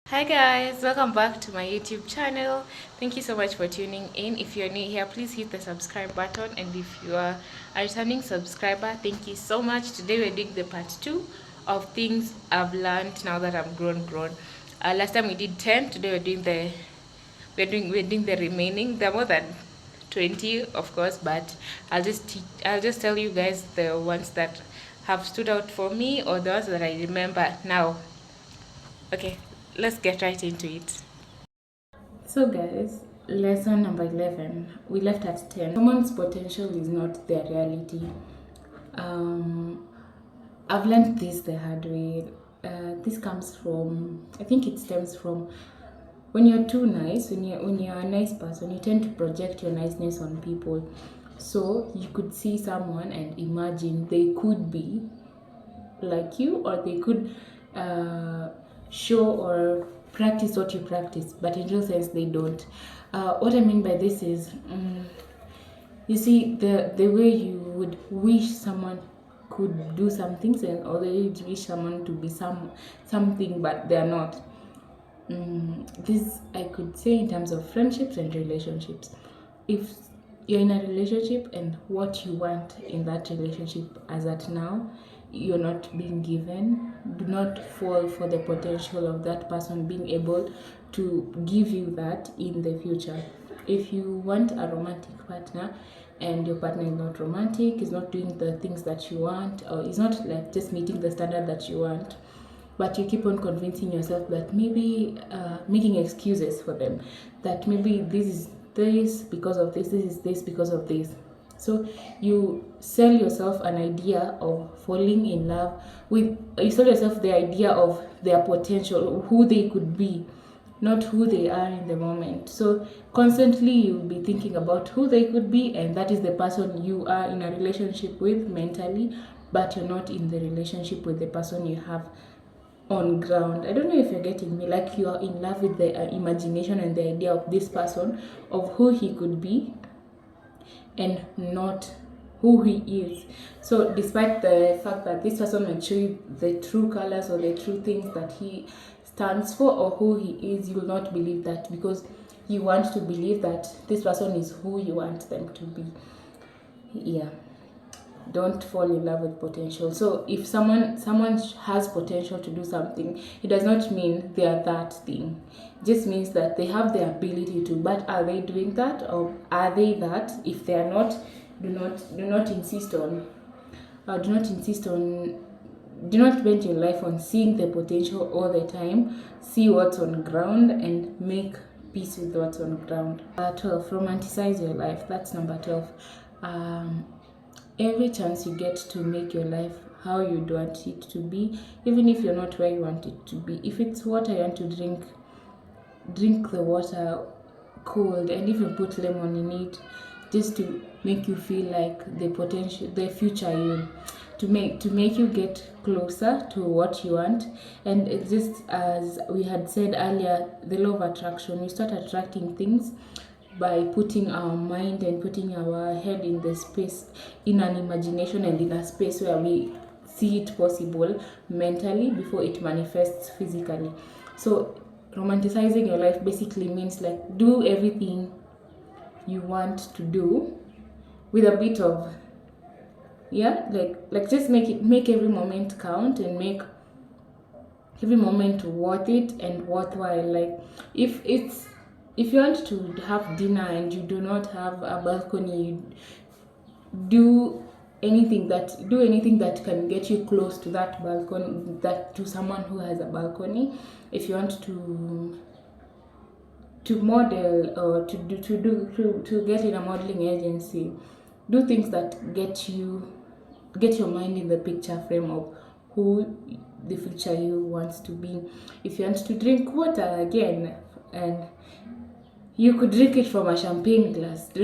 Hi guys, welcome back to my YouTube channel. Thank you so much for tuning in. If you're new here, please hit the subscribe button, and if you are a returning subscriber, thank you so much. Today we're doing the part 2 of things I've learned now that I'm grown. Last time we did 10. Today we're doing the remaining. There are more than 20, of course, but I'll just tell you guys the ones that have stood out for me, or the ones that I remember now. Okay, let's get right into it. So, guys, lesson number 11. We left at 10. Someone's potential is not their reality. Um, I've learned this the hard way. This comes from, I think it stems from when you're too nice, when you're a nice person, you tend to project your niceness on people. So you could see someone and imagine they could be like you, or they could uh, show or practice what you practice, but in real sense they don't. What I mean by this is, you see, the way you would wish someone could do some things, and or you wish someone to be something but they're not. This I could say in terms of friendships and relationships. If you're in a relationship and what you want in that relationship as at now, you're not being given, do not fall for the potential of that person being able to give you that in the future. If you want a romantic partner and your partner is not romantic, is not doing the things that you want, or is not like just meeting the standard that you want, but you keep on convincing yourself that maybe making excuses for them, that maybe this is this because of this is this because of this. So you sell yourself an idea of falling in love with, you sell yourself the idea of their potential, who they could be, not who they are in the moment. So constantly you'll be thinking about who they could be, and that is the person you are in a relationship with mentally, but you're not in the relationship with the person you have on ground. I don't know if you're getting me. Like, you are in love with the imagination and the idea of this person, of who he could be, and not who he is. So despite the fact that this person might show you the true colors or the true things that he stands for or who he is, you will not believe that, because you want to believe that this person is who you want them to be. Yeah, don't fall in love with potential. So if someone has potential to do something, it does not mean they are that thing. It just means that they have the ability to, but are they doing that, or are they that? If they are not, do not insist on, do not insist on, do not spend your life on seeing the potential all the time. See what's on ground and make peace with what's on ground. 12, romanticize your life. That's number 12. um, every chance you get to make your life how you'd want it to be, even if you're not where you want it to be. If it's water you want to drink the water cold, and if you put lemon in it, just to make you feel like the potential, the future you, to make you get closer to what you want. And it's just as we had said earlier, the law of attraction, we start attracting things by putting our mind and putting our head in the space, in an imagination and in a space where we see it possible mentally before it manifests physically. So romanticizing your life basically means, like, do everything you want to do with a bit of, yeah, like just make every moment count, and make every moment worth it and worthwhile. Like, if you want to have dinner and you do not have a balcony, you do anything that can get you close to that balcony, that to someone who has a balcony. If you want to model, or to get in a modeling agency, do things that get your mind in the picture frame of who the future you wants to be. If you want to drink water again, and you could drink it from a champagne glass, to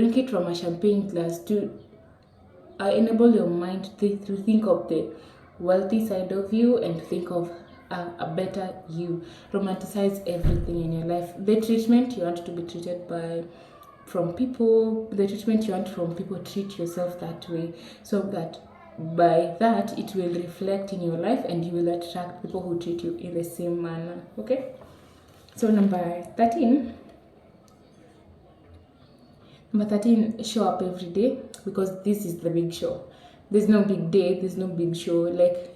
enable your mind to think of the wealthy side of you, and think of a better you. Romanticize everything in your life. The treatment you want to be treated by from people, the treatment you want from people, treat yourself that way, so that by that it will reflect in your life, and you will attract people who treat you in the same manner. Okay. So number 13, show up every day, because this is the big show. There's no big day, there's no big show. Like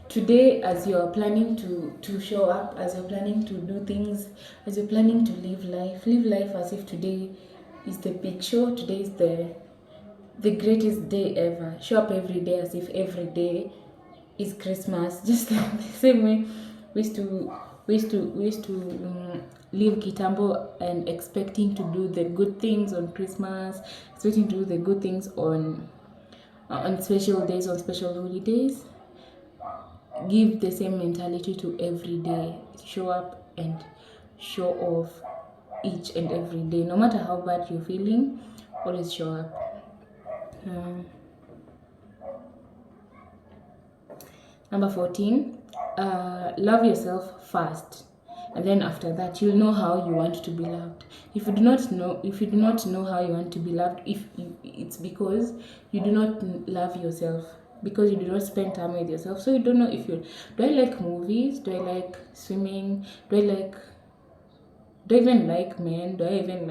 today, as you're planning to show up, as you're planning to do things, as you're planning to live life as if today is the big show. Today is the greatest day ever. Show up every day as if every day is Christmas. Just like the same way we used to live Kitambo and expecting to do the good things on Christmas, expecting to do the good things on special days, on special holidays. Give the same mentality to every day. Show up and show off each and every day. No matter how bad you're feeling, always show up. Number 14, love yourself first, and then after that you'll know how you want to be loved. If you do not know how you want to be loved, it's because you do not love yourself, because you do not spend time with yourself. So you don't know if you do I like movies, do I like swimming, do I even like men, do I even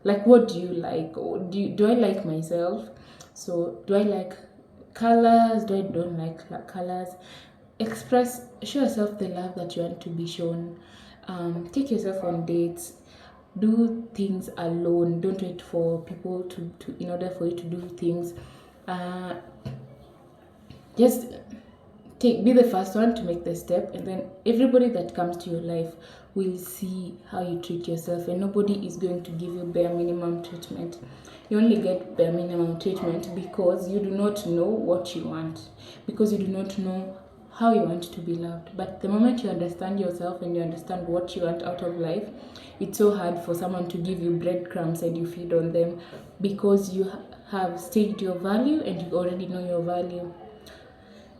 like what do you like, or do I like myself? So do I like colors, do I don't like colors? Show yourself the love that you want to be shown. Take yourself on dates, do things alone. Don't wait for people to in order for you to do things. Just be the first one to make the step, and then everybody that comes to your life will see how you treat yourself, and nobody is going to give you bare minimum treatment. You only get bare minimum treatment because you do not know what you want, because you do not know how you want to be loved. But the moment you understand yourself and you understand what you want out of life, it's so hard for someone to give you breadcrumbs and you feed on them, because you have stated your value and you already know your value.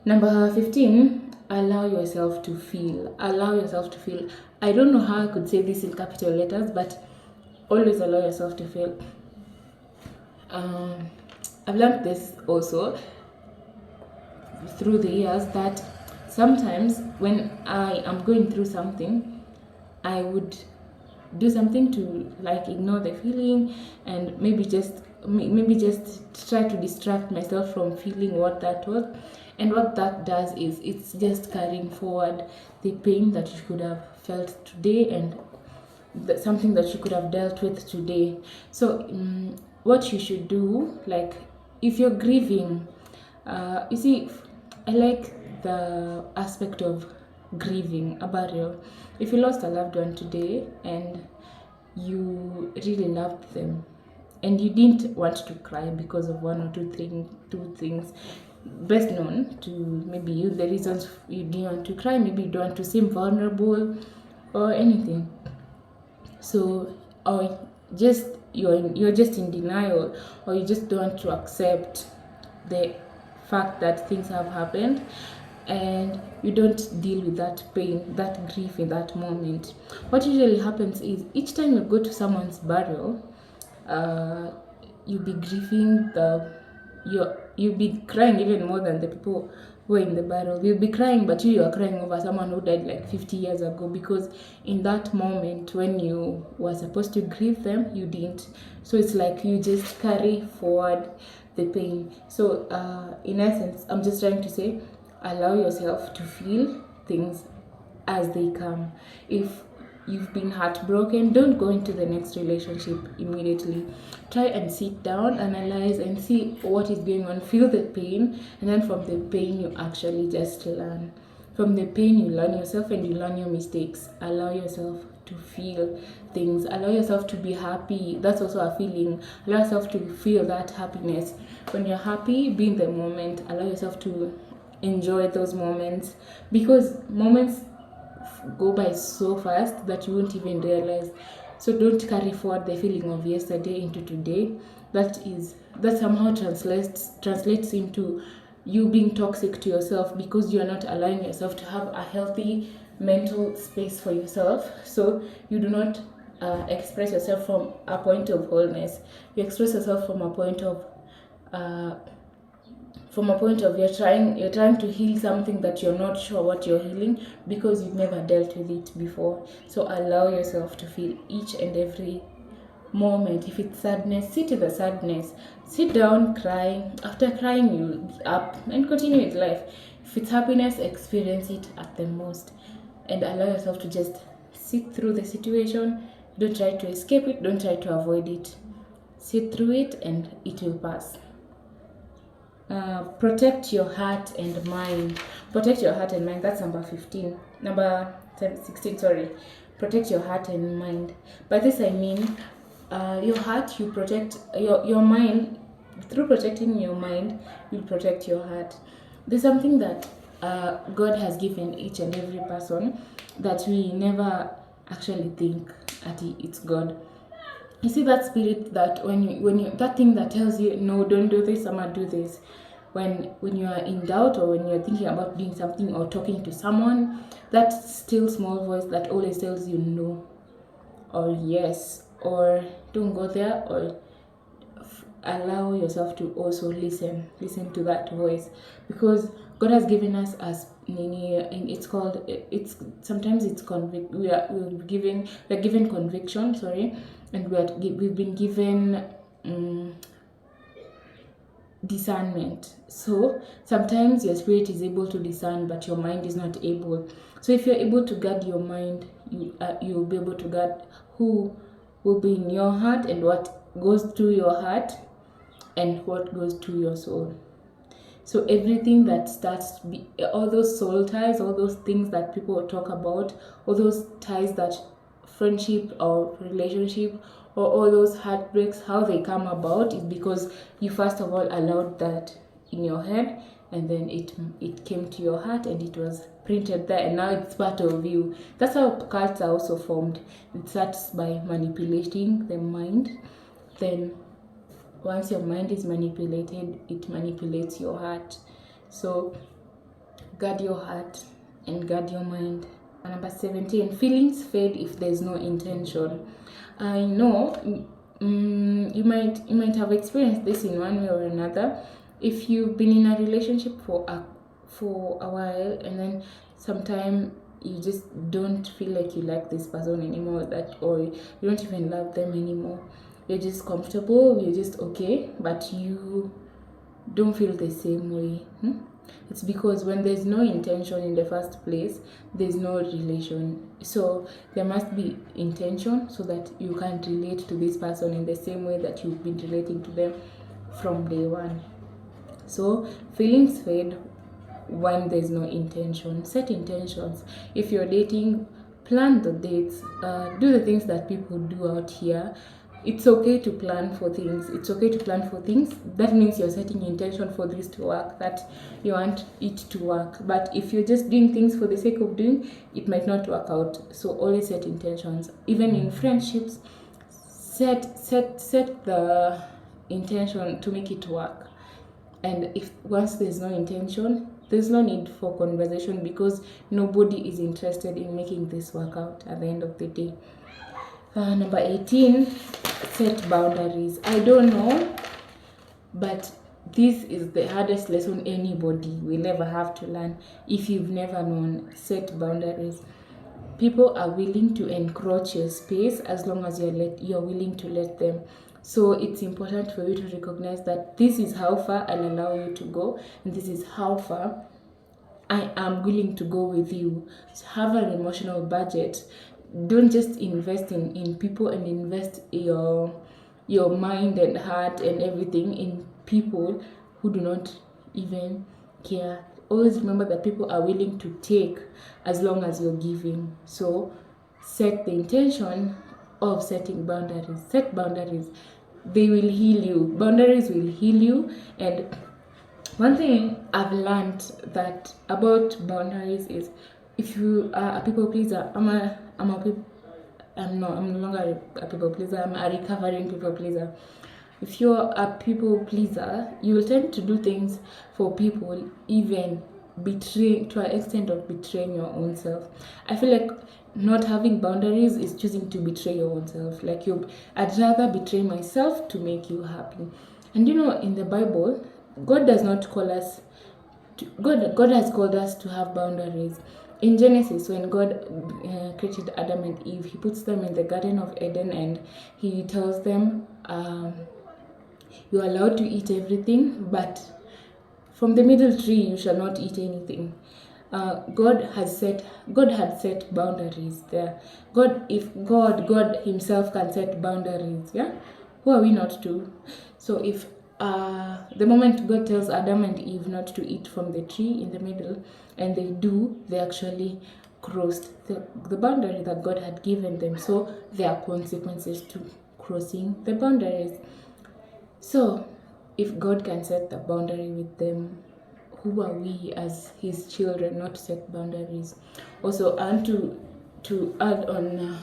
Number 15, allow yourself to feel. Allow yourself to feel. I don't know how I could say this in capital letters, but always allow yourself to feel. I've learned this also through the years, that sometimes when I am going through something, I would do something to like ignore the feeling, and maybe just try to distract myself from feeling what that was. And what that does is it's just carrying forward the pain that you could have felt today, and something that you could have dealt with today. So what you should do, like if you're grieving, you see, I like the aspect of grieving a burial. If you lost a loved one today and you really loved them, and you didn't want to cry because of one or two things best known to maybe you, the reasons you didn't want to cry, maybe you don't want to seem vulnerable or anything. So, or just you're just in denial, or you just don't want to accept the fact that things have happened, and you don't deal with that pain, that grief in that moment. What usually happens is each time you go to someone's burial, you'll be grieving you'll be crying even more than the people who are in the burial. You'll be crying, but you are crying over someone who died like 50 years ago, because in that moment when you were supposed to grieve them, you didn't. So it's like you just carry forward the pain. So in essence, I'm just trying to say, allow yourself to feel things as they come. If you've been heartbroken, don't go into the next relationship immediately. Try and sit down, analyze, and see what is going on. Feel the pain, and then from the pain, you actually just learn. From the pain, you learn yourself and you learn your mistakes. Allow yourself to feel things. Allow yourself to be happy. That's also a feeling. Allow yourself to feel that happiness. When you're happy, be in the moment. Allow yourself to enjoy those moments, because moments go by so fast that you won't even realize. So don't carry forward the feeling of yesterday into today. That somehow translates into you being toxic to yourself, because you are not allowing yourself to have a healthy mental space for yourself. So you do not express yourself from a point of wholeness. You express yourself from a point of from a point of you're trying to heal something that you're not sure what you're healing because you've never dealt with it before. So allow yourself to feel each and every moment. If it's sadness, sit with the sadness, sit down, cry. After crying, you up and continue with life. If it's happiness, experience it at the most and allow yourself to just sit through the situation. Don't try to escape it, don't try to avoid it. Sit through it and it will pass. Protect your heart and mind. Protect your heart and mind. That's number 15. Number 16, sorry. Protect your heart and mind. By this I mean, your heart, you protect your mind. Through protecting your mind, you protect your heart. There's something that God has given each and every person that we never actually think that it's God. You see that spirit that when you that thing that tells you no, don't do this, I'm gonna do this. When you are in doubt or when you're thinking about doing something or talking to someone, that still small voice that always tells you no or yes or don't go there, or allow yourself to also listen to that voice, because God has given us as and it's called, it's sometimes it's convict, we're given conviction, sorry, and we've been given discernment. So sometimes your spirit is able to discern but your mind is not able. So if you're able to guard your mind, you'll be able to guard who will be in your heart and what goes through your heart and what goes to your soul. So everything that starts, all those soul ties, all those things that people talk about, all those ties, that friendship or relationship, or all those heartbreaks, how they come about is because you first of all allowed that in your head, and then it came to your heart and it was printed there, and now it's part of you. That's how cults are also formed. It starts by manipulating the mind. Then once your mind is manipulated, it manipulates your heart. So guard your heart and guard your mind. Number 17, feelings fade if there's no intention. I know you might have experienced this in one way or another. If you've been in a relationship for a while, and then sometime you just don't feel like you like this person anymore, or you don't even love them anymore. You're just comfortable, you're just okay, but you don't feel the same way. It's because when there's no intention in the first place, there's no relation. So there must be intention so that you can relate to this person in the same way that you've been relating to them from day one. So feelings fade when there's no intention. Set intentions. If you're dating, plan the dates. Do the things that people do out here. It's okay to plan for things. That means you're setting intention for this to work, that you want it to work. But if you're just doing things for the sake of doing, it might not work out. So always set intentions. Even in friendships, set the intention to make it work. And if once there's no intention, there's no need for conversation, because nobody is interested in making this work out at the end of the day. Number 18, set boundaries. I don't know, but this is the hardest lesson anybody will ever have to learn. If you've never known, set boundaries. People are willing to encroach your space as long as you're willing to let them. So it's important for you to recognize that this is how far I'll allow you to go, and this is how far I am willing to go with you. So have an emotional budget. Don't just invest in people and invest your mind and heart and everything in people who do not even care. Always remember that people are willing to take as long as you're giving. So set the intention of setting boundaries. Set boundaries. They will heal you. Boundaries will heal you. And one thing I've learned that about boundaries is, if you are a people pleaser, I'm no longer a people pleaser. I'm a recovering people pleaser. If you're a people pleaser, you will tend to do things for people, even betraying, to an extent of betraying your own self. I feel like not having boundaries is choosing to betray your own self. Like I'd rather betray myself to make you happy. And in the Bible, God does not call us God has called us to have boundaries. In Genesis, when God created Adam and Eve, He puts them in the Garden of Eden and He tells them, "You are allowed to eat everything, but from the middle tree you shall not eat anything." God had set boundaries there. If God Himself can set boundaries, yeah, who are we not to? So if the moment God tells Adam and Eve not to eat from the tree in the middle, and they do, they actually crossed the boundary that God had given them. So there are consequences to crossing the boundaries. So if God can set the boundary with them, who are we as His children not to set boundaries? Also, and to add on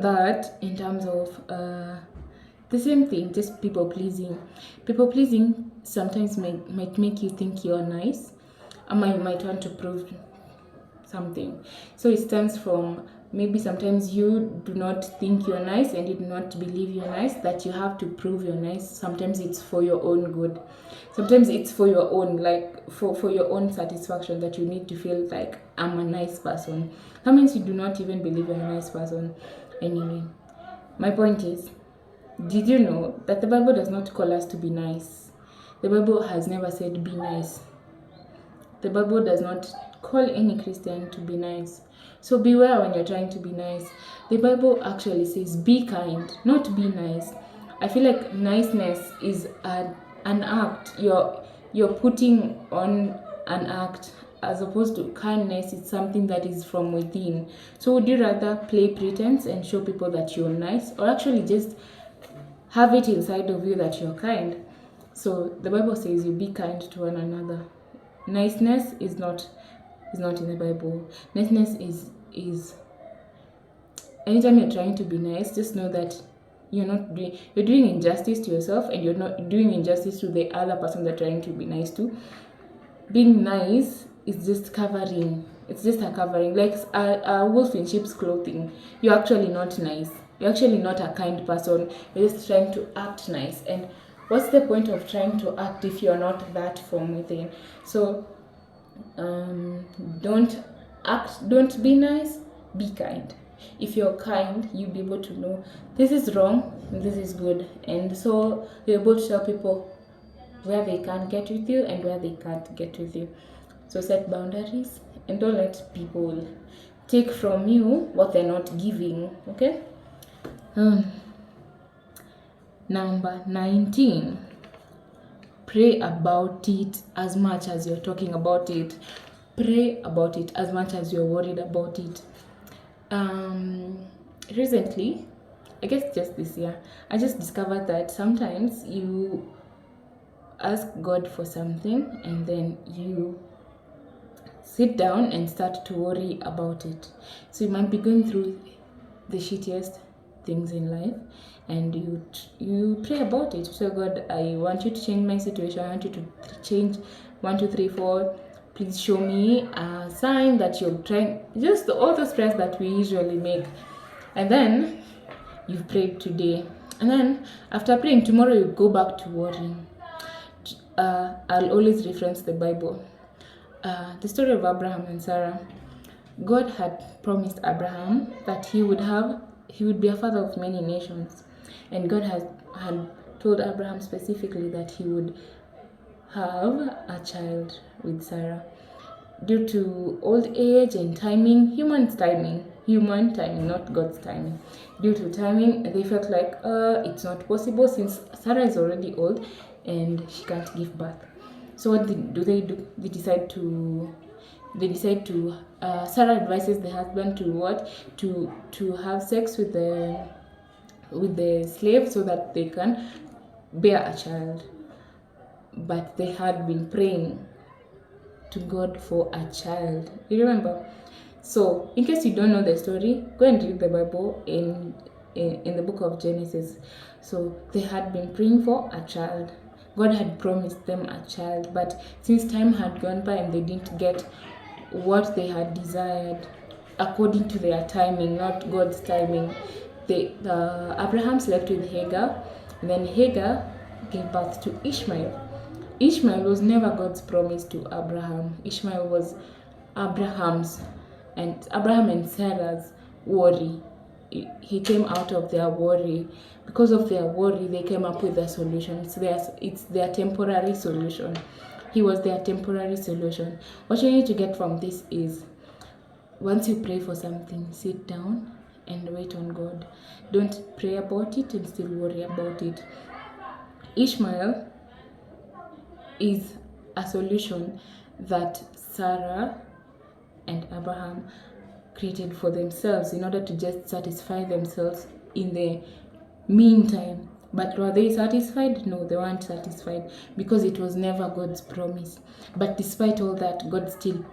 that, in terms of the same thing, just people pleasing. People pleasing sometimes might make you think you're nice, and might want to prove something. So it stems from maybe sometimes you do not think you're nice and you do not believe you're nice, that you have to prove you're nice. Sometimes it's for your own good. Sometimes it's for your own, like for your own satisfaction, that you need to feel like I'm a nice person. Sometimes you do not even believe you're a nice person. Anyway, my point is, did you know that the Bible does not call us to be nice? The Bible has never said be nice. The Bible does not call any Christian to be nice. So beware when you're trying to be nice. The Bible actually says be kind, not be nice. I feel like niceness is an act. You're putting on an act, as opposed to kindness. It's something that is from within. So would you rather play pretense and show people that you're nice, or actually just have it inside of you that you're kind? So the Bible says you be kind to one another. Niceness is not in the Bible. Niceness is anytime you're trying to be nice, just know that you're doing injustice to yourself, and you're not doing injustice to the other person that you're trying to be nice to. Being nice is just covering. It's just a covering, like a wolf in sheep's clothing. You're actually not nice. You're actually not a kind person. You're just trying to act nice. And what's the point of trying to act if you're not that from within? So don't be nice, be kind. If you're kind, you'll be able to know this is wrong and this is good, and so you're able to tell people where they can get with you and where they can't get with you. So set boundaries and don't let people take from you what they're not giving. Okay. Number 19, pray about it as much as you're talking about it. Pray about it as much as you're worried about it. Recently, I guess just this year, I just discovered that sometimes you ask God for something and then you sit down and start to worry about it. So you might be going through the shittiest things in life, and you pray about it. So God, I want you to change my situation. I want you to change 1, 2, 3, 4. Please show me a sign that you're trying. Just all the stress that we usually make. And then you've prayed today, and then after praying tomorrow, you go back to worrying. I'll always reference the Bible. The story of Abraham and Sarah. God had promised Abraham that he would be a father of many nations, and God had told Abraham specifically that he would have a child with Sarah. Due to old age and timing, human timing, not God's timing. Due to timing, they felt like it's not possible, since Sarah is already old and she can't give birth. So what do? They decide to Sarah advises the husband to have sex with the slave so that they can bear a child. But they had been praying to God for a child. You remember? So in case you don't know the story, go and read the Bible in the book of Genesis. So they had been praying for a child. God had promised them a child, but since time had gone by and they didn't get what they had desired according to their timing, not God's timing, Abraham slept with Hagar, and then Hagar gave birth to Ishmael. Ishmael was never God's promise to Abraham. Ishmael was Abraham and Sarah's worry. He came out of their worry. Because of their worry, they came up with a solution. It's their temporary solution. He was their temporary solution. What you need to get from this is, once you pray for something, sit down and wait on God. Don't pray about it and still worry about it. Ishmael is a solution that Sarah and Abraham created for themselves in order to just satisfy themselves in the meantime. But were they satisfied? No, they weren't satisfied, because it was never God's promise. But despite all that, God still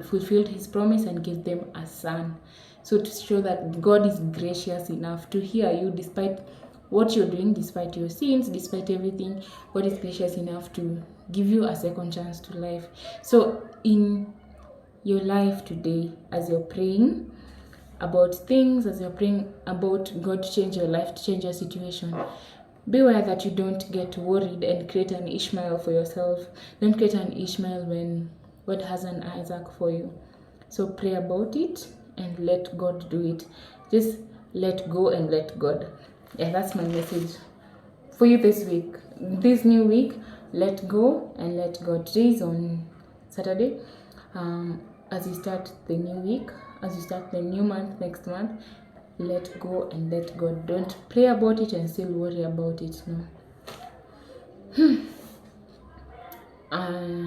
fulfilled his promise and gave them a son. So to show that God is gracious enough to hear you despite what you're doing, despite your sins, despite everything, God is gracious enough to give you a second chance to life. So in your life today, as you're praying about things, as you're praying about God to change your life, to change your situation, beware that you don't get worried and create an Ishmael for yourself. Don't create an Ishmael when God has an Isaac for you. So pray about it and let God do it. Just let go and let God. Yeah, that's my message for you this week. This new week, let go and let God. Today is on Saturday. As you start the new week, as you start the new month, next month, let go and let God. Don't pray about it and still worry about it. No.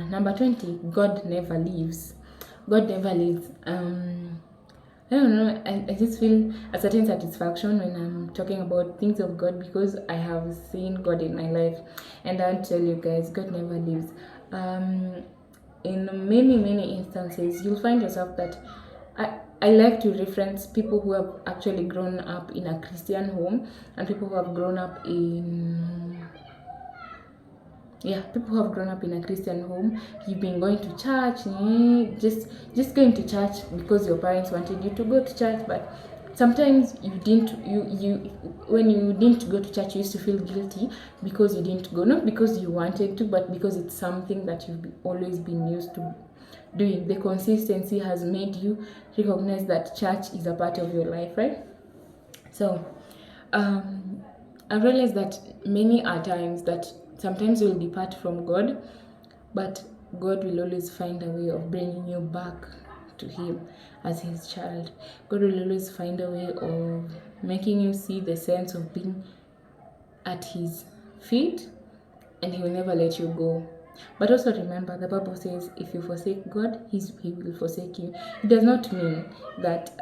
Number 20, God never leaves. God never leaves. I don't know, I just feel a certain satisfaction when I'm talking about things of God, because I have seen God in my life. And I'll tell you guys, God never leaves. In many instances, you'll find yourself that I like to reference people who have actually grown up in a Christian home and people who have grown up in people who have grown up in a Christian home. You've been going to church, just going to church because your parents wanted you to go to church, but sometimes when you didn't go to church, you used to feel guilty because you didn't go, not because you wanted to, but because it's something that you've always been used to doing. The consistency has made you recognize that church is a part of your life, right? So I realized that many are times that sometimes you'll depart from God, but God will always find a way of bringing you back to him as his child. God will always find a way of making you see the sense of being at his feet, and he will never let you go. But also remember, the Bible says, if you forsake God, he will forsake you. It does not mean that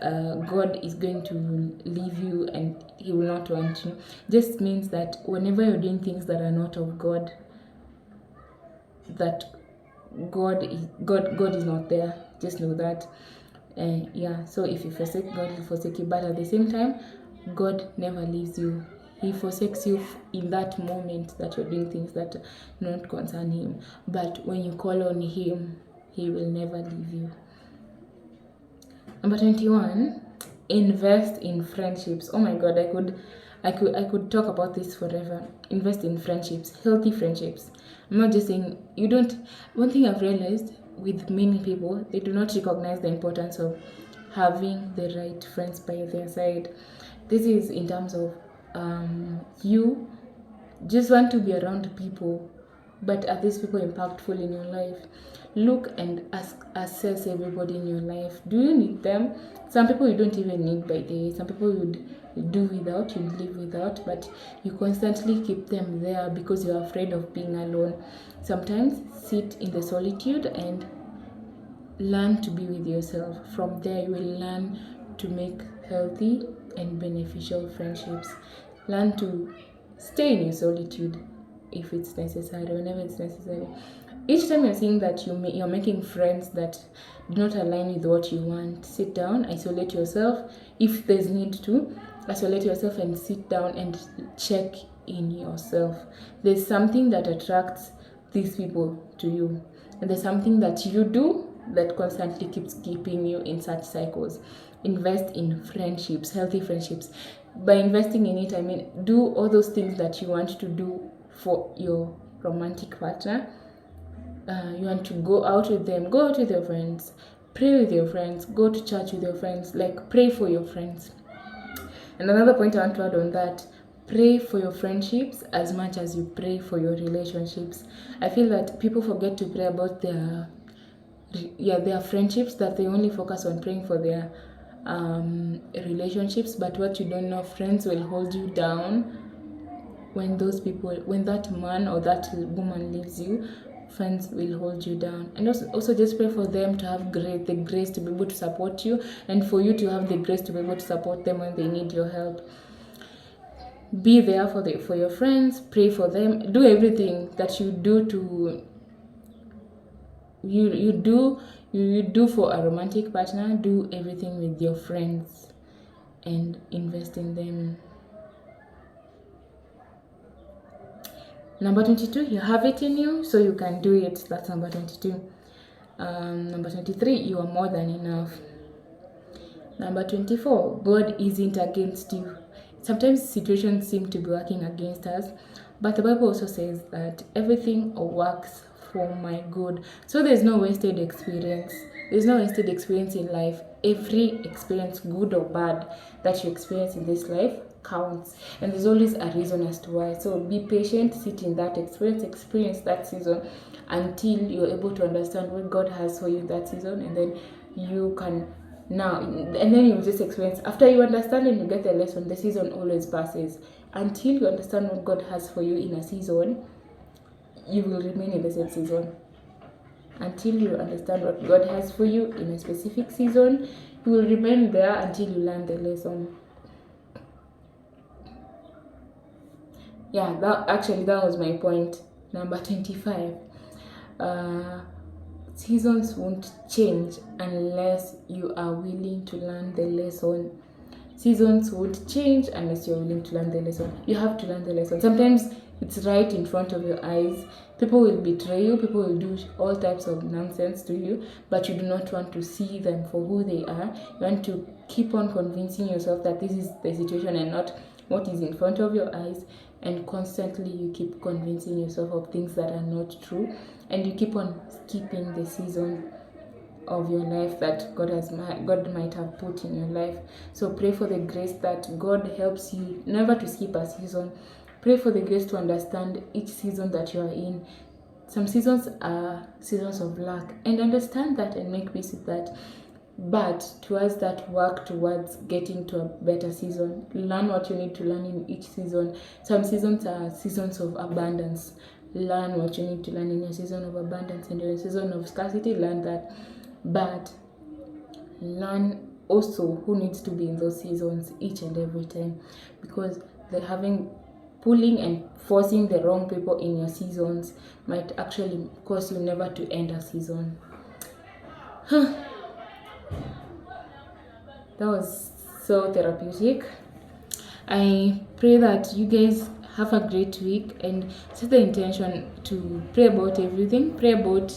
God is going to leave you and he will not want you. It just means that whenever you're doing things that are not of God, that God is not there. Just know that. So if you forsake God, he'll forsake you. But at the same time, God never leaves you. He forsakes you in that moment that you're doing things that do not concern him. But when you call on him, he will never leave you. Number 21, invest in friendships. Oh my God, I could talk about this forever. Invest in friendships, healthy friendships. I'm not just saying you don't. One thing I've realized with many people, they do not recognize the importance of having the right friends by their side. This is in terms of you just want to be around people, but are these people impactful in your life? Look and assess everybody in your life. Do you need them? Some people you don't even need, by the way. Some people you'd do without, you'd live without, but you constantly keep them there because you're afraid of being alone. Sometimes sit in the solitude and learn to be with yourself. From there, you will learn to make healthy and beneficial friendships. Learn to stay in your solitude if it's necessary, whenever it's necessary. Each time you're seeing that you're making friends that do not align with what you want, sit down, isolate yourself. If there's need to, isolate yourself and sit down and check in yourself. There's something that attracts these people to you, and there's something that you do that constantly keeps keeping you in such cycles. Invest in friendships, healthy friendships. By investing in it, I mean do all those things that you want to do for your romantic partner. You want to go out with them, go out with your friends, pray with your friends, go to church with your friends, like pray for your friends. And another point I want to add on that, pray for your friendships as much as you pray for your relationships. I feel that people forget to pray about their friendships, that they only focus on praying for their relationships. But what you don't know, friends will hold you down when that man or that woman leaves you. Friends will hold you down. And also just pray for them to have the grace to be able to support you, and for you to have the grace to be able to support them when they need your help. Be there for your friends, pray for them, do everything that you do to you do for a romantic partner. Do everything with your friends and invest in them. Number 22, you have it in you, so you can do it. That's number 22. Number 23, you are more than enough. Number 24, God isn't against you. Sometimes situations seem to be working against us, but the Bible also says that everything works for my good. So there's no wasted experience. There's no wasted experience in life. Every experience, good or bad, that you experience in this life counts, and there's always a reason as to why. So be patient, sit in that experience that season until you're able to understand what God has for you in that season, and then you just experience. After you understand and you get the lesson, the season always passes. Until you understand what God has for you in a season, you will remain in the same season. Until you understand what God has for you in a specific season, you will remain there until you learn the lesson. Yeah, that was my point. Number 25. Seasons won't change unless you are willing to learn the lesson. Seasons won't change unless you're willing to learn the lesson. You have to learn the lesson. Sometimes it's right in front of your eyes. People will betray you. People will do all types of nonsense to you, but you do not want to see them for who they are. You want to keep on convincing yourself that this is the situation and not what is in front of your eyes. And constantly you keep convincing yourself of things that are not true, and you keep on skipping the season of your life that God might have put in your life. So pray for the grace that God helps you never to skip a season. Pray for the grace to understand each season that you are in. Some seasons are seasons of lack, and understand that and make peace with that. But towards that, work towards getting to a better season. Learn what you need to learn in each season. Some seasons are seasons of abundance. Learn what you need to learn in a season of abundance, and in a season of scarcity, learn that. But learn also who needs to be in those seasons each and every time, because pulling and forcing the wrong people in your seasons might actually cause you never to end a season. That was so therapeutic. I pray that you guys have a great week and set the intention to pray about everything. Pray about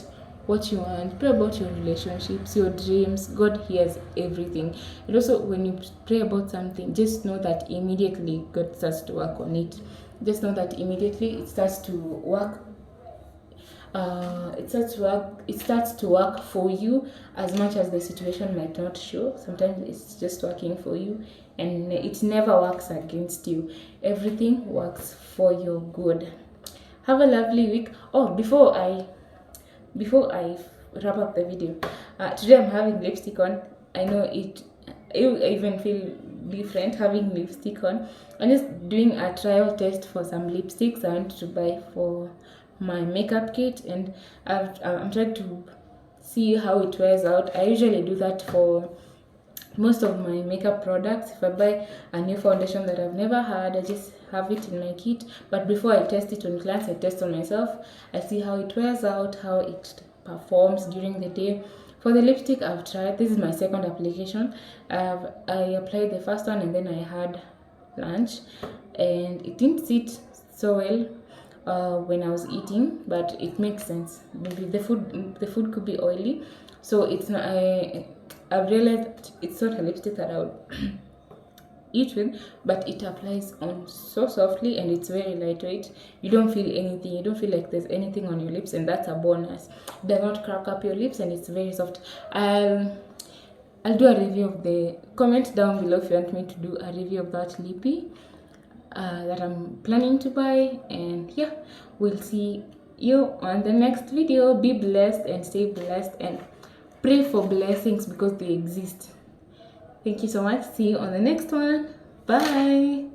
what you want. Pray about your relationships, your dreams. God hears everything. And also, when you pray about something, just know that immediately God starts to work on it. Just know that immediately it starts to work. It starts to work for you, as much as the situation might not show. Sometimes it's just working for you, and it never works against you. Everything works for your good. Have a lovely week. Before I wrap up the video, today I'm having lipstick on. I know you even feel different having lipstick on. I'm just doing a trial test for some lipsticks I want to buy for my makeup kit, and I'm trying to see how it wears out. I usually do that for most of my makeup products. If I buy a new foundation that I've never had, I just have it in my kit. But before I test it on clients, I test on myself. I see how it wears out, how it performs during the day. For the lipstick, I've tried. This is my second application. I applied the first one and then I had lunch, and it didn't sit so well when I was eating, but it makes sense. Maybe the food could be oily, so it's not. I've realized it's not a lipstick that I would eat with, but it applies on so softly and it's very lightweight. You don't feel anything, you don't feel like there's anything on your lips, and that's a bonus. It does not crack up your lips and it's very soft. I'll do a review of the, comment down below if you want me to do a review of that lippy that I'm planning to buy. And yeah, we'll see you on the next video. Be blessed and stay blessed, and pray for blessings because they exist. Thank you so much. See you on the next one. Bye.